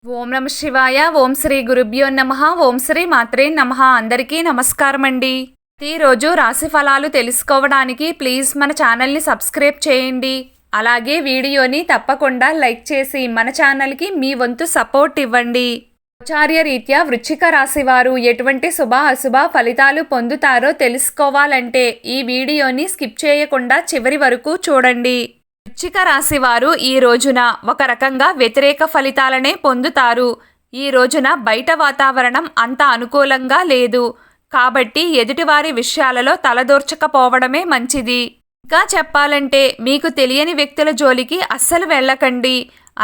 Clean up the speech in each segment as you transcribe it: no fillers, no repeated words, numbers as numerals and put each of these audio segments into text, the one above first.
ఓం నమ శివాయ. ఓం శ్రీ గురుభ్యో నమః. ఓం శ్రీ మాత్రే నమః. అందరికీ నమస్కారం అండి. ఈరోజు రాశి ఫలాలు తెలుసుకోవడానికి ప్లీజ్ మన ఛానల్ని సబ్స్క్రైబ్ చేయండి. అలాగే వీడియోని తప్పకుండా లైక్ చేసి మన ఛానల్కి మీ వంతు సపోర్ట్ ఇవ్వండి. ఆచార్య రీత్యా వృశ్చిక రాశి వారు ఎటువంటి శుభ అశుభ ఫలితాలు పొందుతారో తెలుసుకోవాలంటే ఈ వీడియోని స్కిప్ చేయకుండా చివరి వరకు చూడండి. వృశ్చిక రాశి వారు ఈ రోజున ఒక రకంగా వ్యతిరేక ఫలితాలనే పొందుతారు. ఈ రోజున బయట వాతావరణం అంత అనుకూలంగా లేదు కాబట్టి ఎదుటివారి విషయాలలో తలదూర్చకపోవడమే మంచిది. ఇంకా చెప్పాలంటే మీకు తెలియని వ్యక్తుల జోలికి అస్సలు వెళ్ళకండి.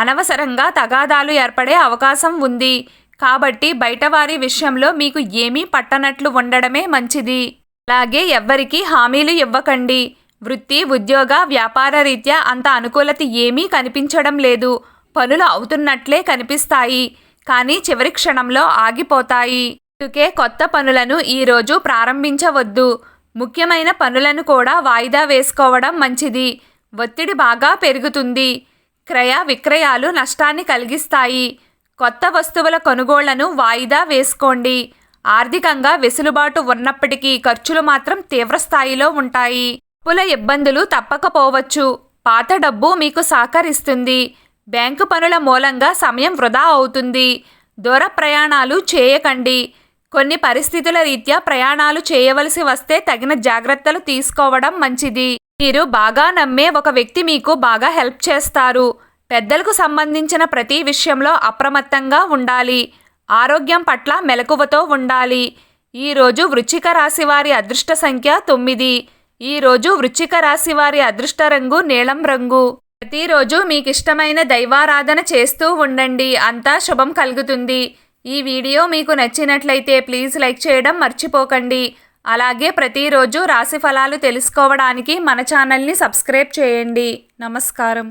అనవసరంగా తగాదాలు ఏర్పడే అవకాశం ఉంది కాబట్టి బయటవారి విషయంలో మీకు ఏమీ పట్టనట్లు ఉండడమే మంచిది. అలాగే ఎవ్వరికీ హామీలు ఇవ్వకండి. వృత్తి ఉద్యోగ వ్యాపార రీత్యా అంత అనుకూలత ఏమీ కనిపించడం లేదు. పనులు అవుతున్నట్లే కనిపిస్తాయి కానీ చివరి క్షణంలో ఆగిపోతాయి. అందుకే కొత్త పనులను ఈరోజు ప్రారంభించవద్దు. ముఖ్యమైన పనులను కూడా వాయిదా వేసుకోవడం మంచిది. ఒత్తిడి బాగా పెరుగుతుంది. క్రయ విక్రయాలు నష్టాన్ని కలిగిస్తాయి. కొత్త వస్తువుల కొనుగోళ్లను వాయిదా వేసుకోండి. ఆర్థికంగా వెసులుబాటు ఉన్నప్పటికీ ఖర్చులు మాత్రం తీవ్రస్థాయిలో ఉంటాయి. అప్పుల ఇబ్బందులు తప్పకపోవచ్చు. పాత డబ్బు మీకు సహకరిస్తుంది. బ్యాంకు పనుల మూలంగా సమయం వృధా అవుతుంది. దూర ప్రయాణాలు చేయకండి. కొన్ని పరిస్థితుల రీత్యా ప్రయాణాలు చేయవలసి వస్తే తగిన జాగ్రత్తలు తీసుకోవడం మంచిది. మీరు బాగా నమ్మే ఒక వ్యక్తి మీకు బాగా హెల్ప్ చేస్తారు. పెద్దలకు సంబంధించిన ప్రతి విషయంలో అప్రమత్తంగా ఉండాలి. ఆరోగ్యం పట్ల మెలకువతో ఉండాలి. ఈరోజు వృశ్చిక రాశి వారి అదృష్ట సంఖ్య 9. ఈరోజు వృశ్చిక రాశి వారి అదృష్ట రంగు నీలం రంగు. ప్రతిరోజు మీకు ఇష్టమైన దైవారాధన చేస్తూ ఉండండి. అంతా శుభం కలుగుతుంది. ఈ వీడియో మీకు నచ్చినట్లయితే ప్లీజ్ లైక్ చేయడం మర్చిపోకండి. అలాగే ప్రతిరోజు రాశి ఫలాలు తెలుసుకోవడానికి మన ఛానల్ని సబ్స్క్రైబ్ చేయండి. నమస్కారం.